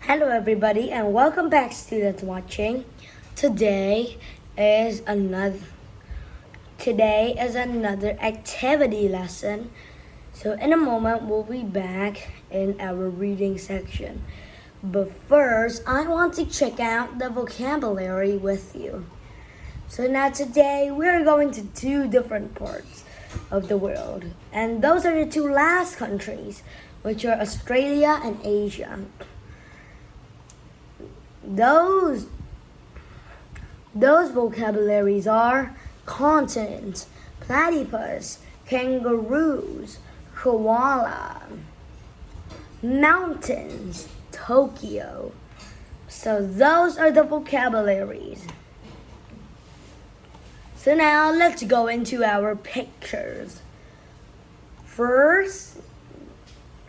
Hello everybody and welcome back students watching. Today is another activity lesson. So in a moment we'll be back in our reading section. But first I want to check out the vocabulary with you. So now today we're going to two different parts of the world. And those are the two last countries, which are Australia and Asia. Those vocabularies are continent, platypus, kangaroos, koala, mountains, Tokyo. So those are the vocabularies. So now let's go into our pictures. First,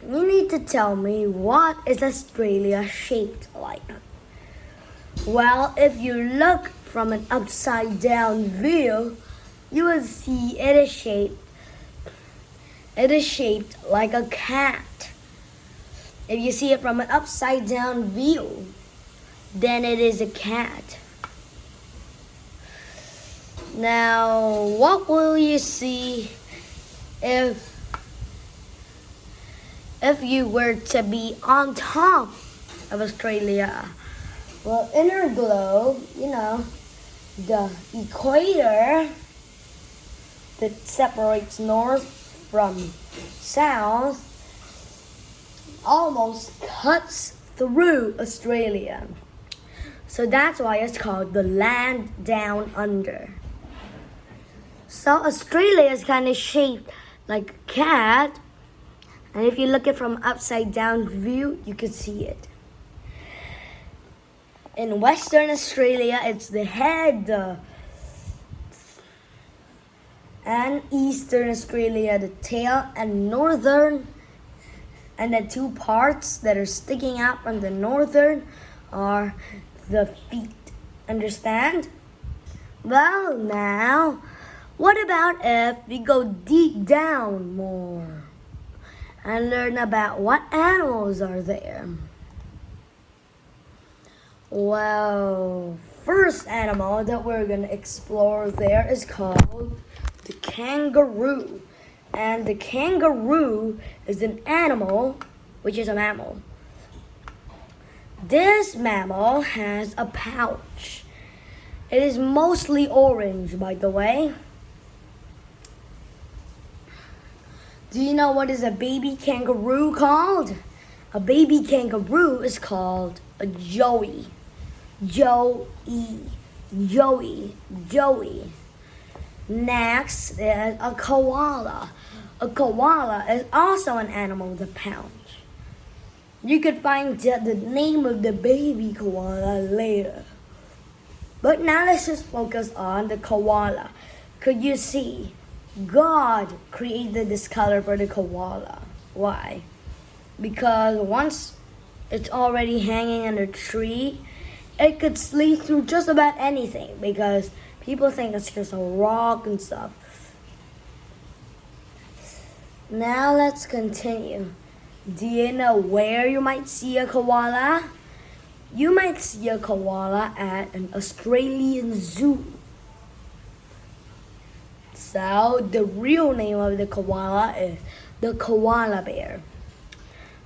you need to tell me what is Australia shaped like. Well, if you look from an upside down view, you will see it is shaped like a cat. If you see it from an upside down view, then it is a cat. Now, what will you see if you were to be on top of Australia? Well, in our globe, the equator that separates north from south almost cuts through Australia. So that's why it's called the land down under. So Australia is kind of shaped like a cat. And if you look at it from upside down view, you can see it. In Western Australia, it's the head, and Eastern Australia, the tail, and Northern, and the two parts that are sticking out from the Northern are the feet. Understand? Well, now, what about if we go deep down more and learn about what animals are there? Well, first animal that we're going to explore there is called the kangaroo. And the kangaroo is an animal, which is a mammal. This mammal has a pouch. It is mostly orange, by the way. Do you know what is a baby kangaroo called? A baby kangaroo is called a joey. Joey. Next is a koala. A koala is also an animal with a pouch. You could find the name of the baby koala later. But now let's just focus on the koala. Could you see? God created this color for the koala. Why? Because once it's already hanging in a tree, it could sleep through just about anything because people think it's just a rock and stuff. Now let's continue. Do you know where you might see a koala? You might see a koala at an Australian zoo. So the real name of the koala is the koala bear.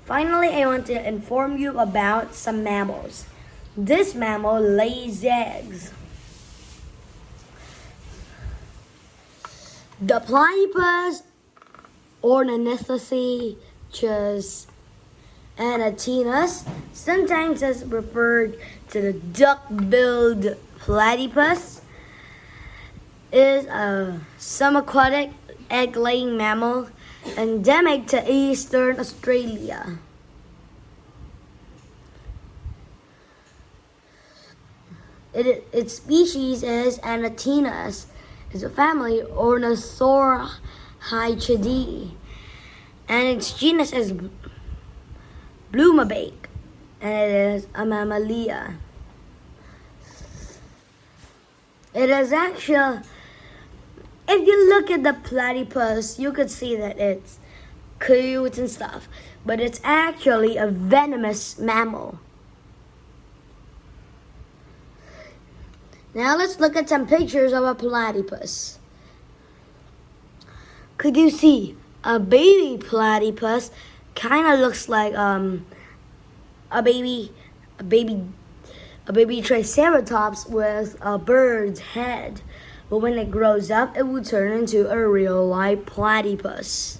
Finally, I want to inform you about some mammals. This mammal lays eggs. The platypus, Ornithocetus anatinus, sometimes is referred to the duck-billed platypus, is a semi-aquatic egg-laying mammal endemic to Eastern Australia. Its species is Anatinus. It's a family Ornithorhynchidae. And its genus is Blumabake. And it is a mammalia. It is actually, if you look at the platypus, you could see that it's cute and stuff. But it's actually a venomous mammal. Now let's look at some pictures of a platypus. Could you see a baby platypus? Kind of looks like a baby triceratops with a bird's head. But when it grows up, it will turn into a real life platypus.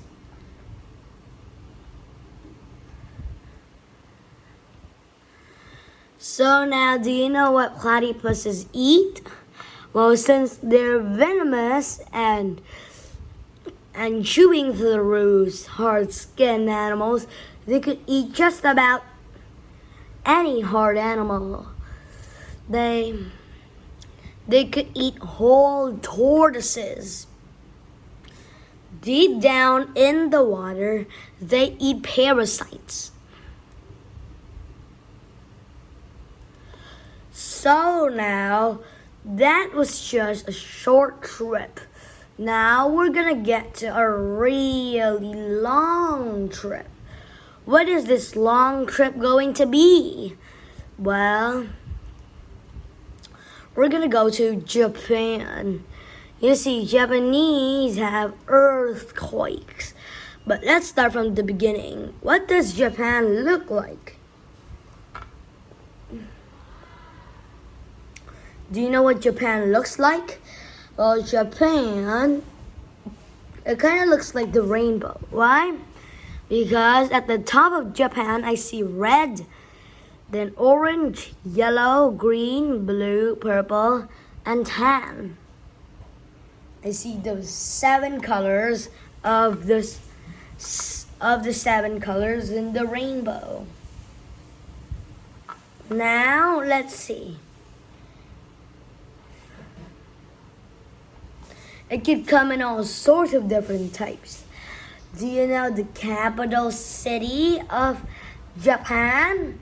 So now, do you know what platypuses eat? Well, since they're venomous and chewing through hard-skinned animals, they could eat just about any hard animal. They could eat whole tortoises. Deep down in the water, they eat parasites. So now, that was just a short trip. Now we're gonna get to a really long trip. What is this long trip going to be? Well, we're gonna go to Japan. You see, Japanese have earthquakes. But let's start from the beginning. What does Japan look like? Do you know what Japan looks like? Well, Japan, it kind of looks like the rainbow. Why? Because at the top of Japan, I see red, then orange, yellow, green, blue, purple, and tan. I see those 7 colors of the 7 colors in the rainbow. Now, let's see. It could come in all sorts of different types. Do you know the capital city of Japan?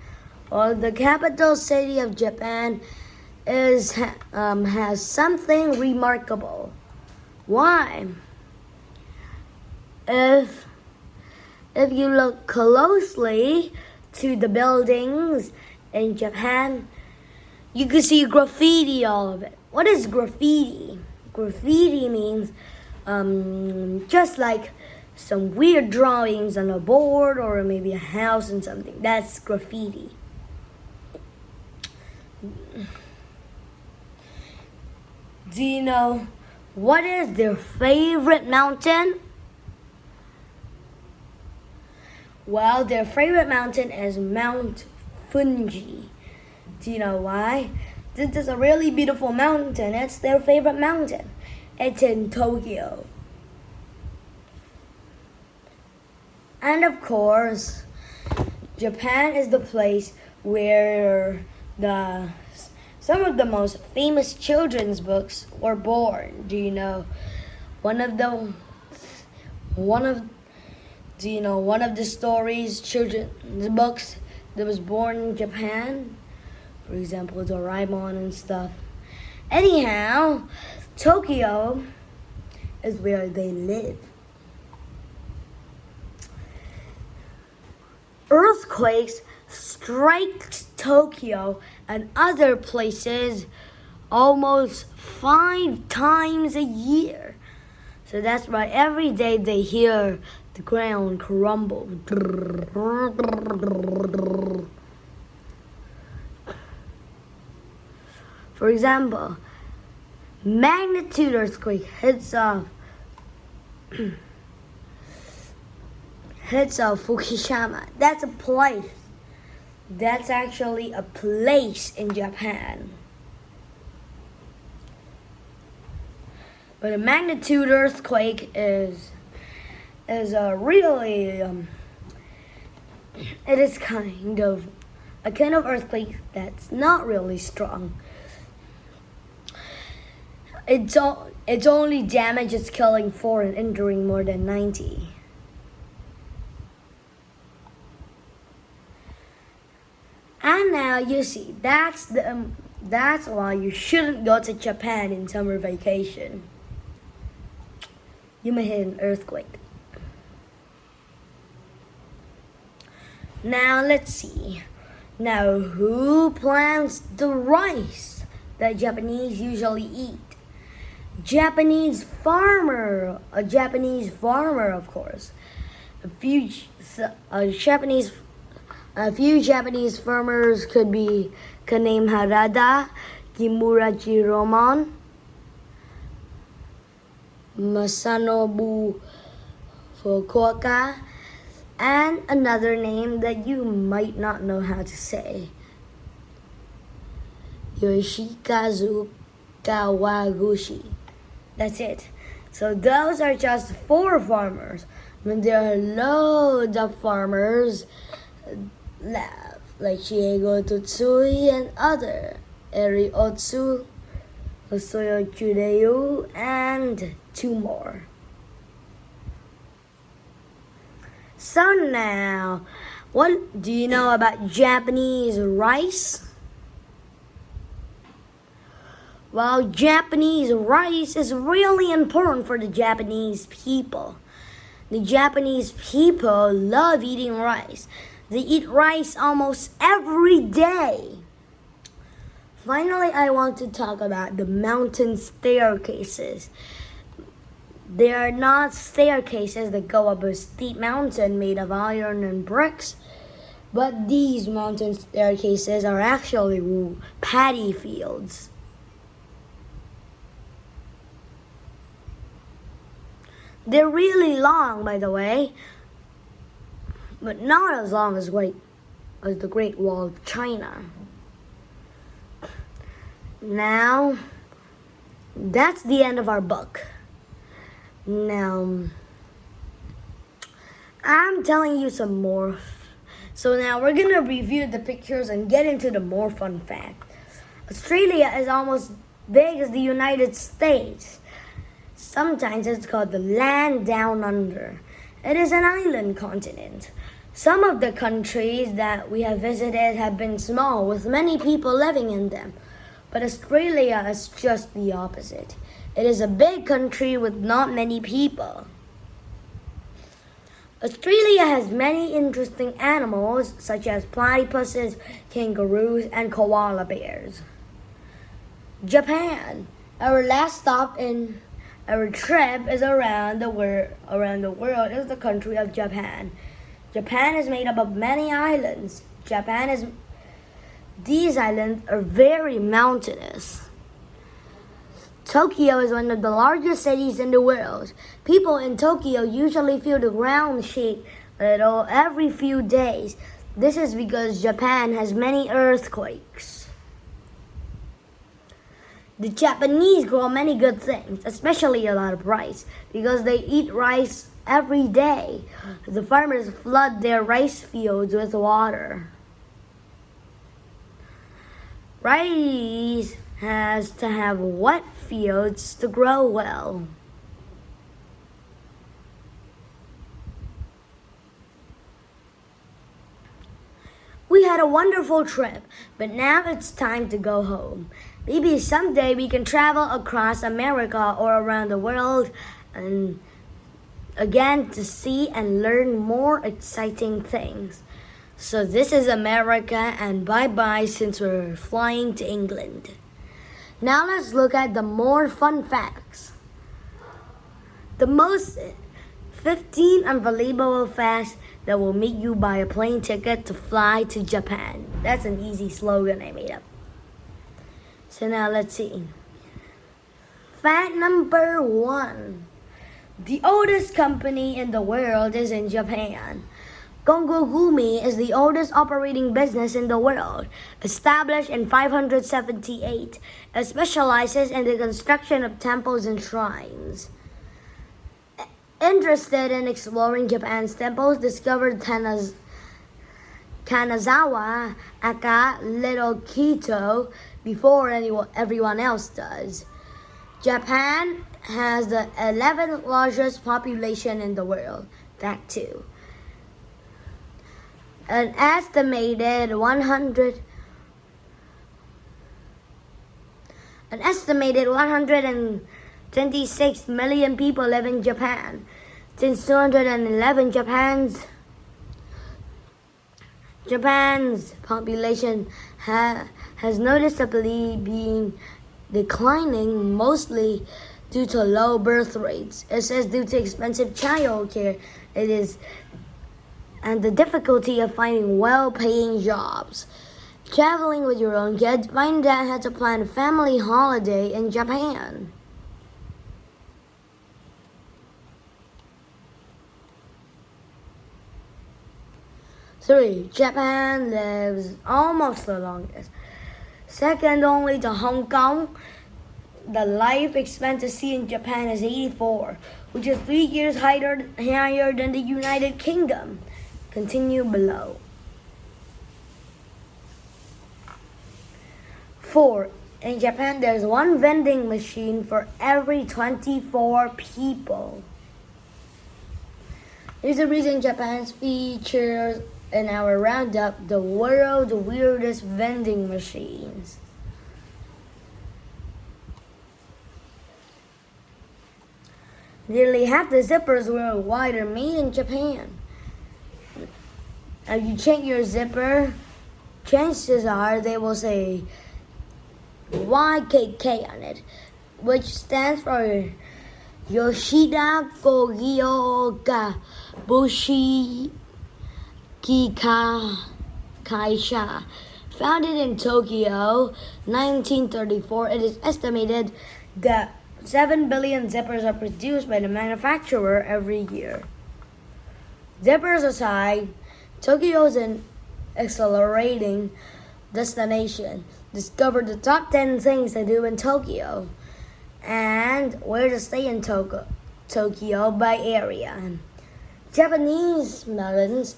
Well, the capital city of Japan has something remarkable. Why? If you look closely to the buildings in Japan, you can see graffiti all of it. What is graffiti? Graffiti means just like some weird drawings on a board or maybe a house and something. That's graffiti. Do you know what is their favorite mountain? Well, their favorite mountain is Mount Fuji. Do you know why? This is a really beautiful mountain. It's their favorite mountain. It's in Tokyo. And of course, Japan is the place where some of the most famous children's books were born. Do you know one of the stories, children's books that was born in Japan? For example, Doraemon and stuff. Anyhow, Tokyo is where they live. Earthquakes strike Tokyo and other places almost 5 times a year. So that's why every day they hear the ground crumble. For example, magnitude earthquake hits Fukushima. That's a place. That's actually a place in Japan. But a magnitude earthquake is a really it is kind of a kind of earthquake that's not really strong. It's only damage is killing 4 and injuring more than 90. And now you see, that's why you shouldn't go to Japan in summer vacation. You may hit an earthquake. Now let's see. Now who plants the rice? that Japanese usually eat. A Japanese farmer, of course. A few Japanese farmers could name Harada, Kimurachi Roman, Masanobu Fukuoka, and another name that you might not know how to say, Yoshikazu Kawaguchi. That's it. So those are just 4 farmers. But there are loads of farmers left, like Shiego Tutsui and other, Eri Otsu, Hosoyo Chureyu, and 2 more. So now, what do you know about Japanese rice? Well, Japanese rice is really important for the Japanese people. The Japanese people love eating rice. They eat rice almost every day. Finally, I want to talk about the mountain staircases. They are not staircases that go up a steep mountain made of iron and bricks, but these mountain staircases are actually paddy fields. They're really long, by the way, but not as long as the Great Wall of China. Now, that's the end of our book. Now, I'm telling you some more. So now we're going to review the pictures and get into the more fun fact. Australia is almost big as the United States. Sometimes it's called the land down under. It is an island continent. Some of the countries that we have visited have been small, with many people living in them. But Australia is just the opposite. It is a big country with not many people. Australia has many interesting animals, such as platypuses, kangaroos, and koala bears. Japan. Our last stop in our trip is around the world is the country of Japan. Japan is made up of many islands. These islands are very mountainous. Tokyo is one of the largest cities in the world. People in Tokyo usually feel the ground shake a little every few days. This is because Japan has many earthquakes. The Japanese grow many good things, especially a lot of rice, because they eat rice every day. The farmers flood their rice fields with water. Rice has to have wet fields to grow well. We had a wonderful trip, but now it's time to go home. Maybe someday we can travel across America or around the world and again to see and learn more exciting things. So this is America, and bye-bye since we're flying to England. Now let's look at the more fun facts. The most 15 unbelievable facts that will make you buy a plane ticket to fly to Japan. That's an easy slogan I made up. So now let's see. Fact number 1. The oldest company in the world is in Japan. Gongogumi is the oldest operating business in the world. Established in 578, it specializes in the construction of temples and shrines. Interested in exploring Japan's temples, discovered Kanazawa aka Little Quito before everyone else does. Japan has the 11th largest population in the world. Fact 2. An estimated 126 million people live in Japan. Since 2011, Japan's population has noticeably been declining, mostly due to low birth rates. It says due to expensive child care, it is, and the difficulty of finding well-paying jobs. Traveling with your own kids, find out how to plan a family holiday in Japan. 3. Japan lives almost the longest. Second only to Hong Kong, the life expectancy in Japan is 84, which is 3 years higher than the United Kingdom. Continue below. 4. In Japan, there's one vending machine for every 24 people. Here's the reason Japan features in our roundup the world's weirdest vending machines. Nearly half the zippers worldwide are made in Japan. If you check your zipper, chances are they will say YKK on it, which stands for Yoshida Kogyo Bushi Kika Kaisha. Founded in Tokyo, 1934, it is estimated that 7 billion zippers are produced by the manufacturer every year. Zippers aside, Tokyo is an accelerating destination. Discover the top 10 things to do in Tokyo and where to stay in Tokyo by area. Japanese melons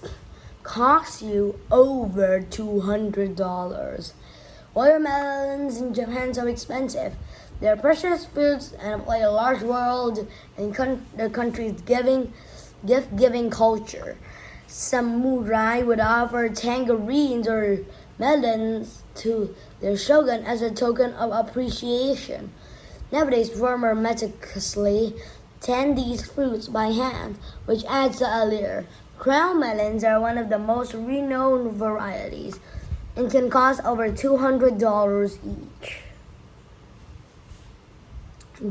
cost you over $200. Watermelons in Japan are so expensive. They're precious fruits and play a large role in the country's gift-giving culture. Samurai would offer tangerines or melons to their shogun as a token of appreciation. Nowadays, farmers meticulously tend these fruits by hand, which adds to allure. Crown melons are one of the most renowned varieties and can cost over $200 each.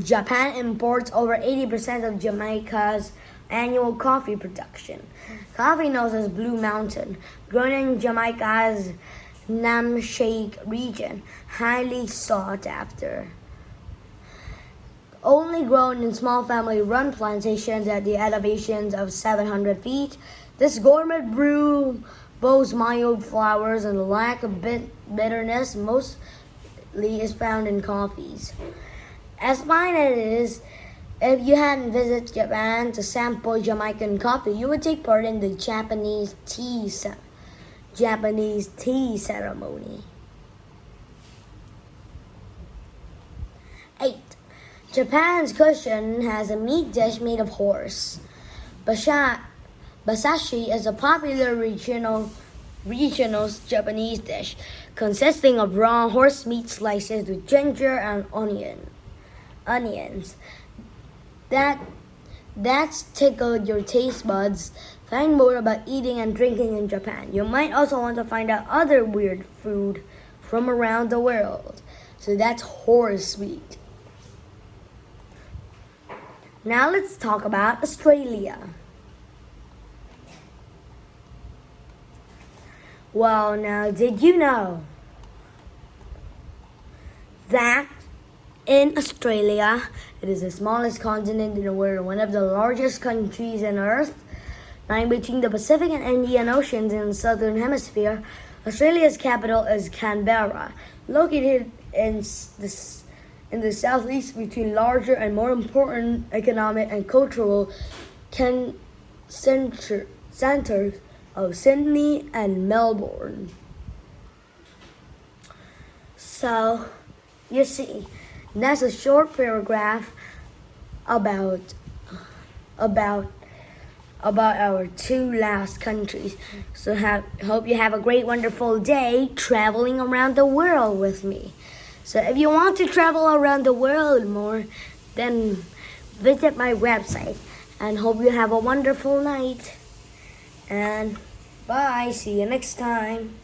Japan imports over 80% of Jamaica's annual coffee production. Coffee known as Blue Mountain, grown in Jamaica's Namshake region, highly sought after. Only grown in small family-run plantations at the elevations of 700 feet, this gourmet brew boasts mild flowers and lack of bitterness mostly is found in coffees. As fine as it is, if you hadn't visited Japan to sample Jamaican coffee, you would take part in the Japanese tea ceremony. 8. Japan's cuisine has a meat dish made of horse. Basashi is a popular regional Japanese dish consisting of raw horse meat slices with ginger and onions. That's tickled your taste buds. Find more about eating and drinking in Japan. You might also want to find out other weird food from around the world. So that's horse meat. Now let's talk about Australia. Well, now did you know that in Australia, it is the smallest continent in the world, one of the largest countries on Earth, lying between the Pacific and Indian Oceans in the southern hemisphere? Australia's capital is Canberra, located in the southeast between larger and more important economic and cultural centers of Sydney and Melbourne. So, you see, that's a short paragraph about our two last countries. So hope you have a great, wonderful day traveling around the world with me. So if you want to travel around the world more, then visit my website. And hope you have a wonderful night. And Bye. See you next time.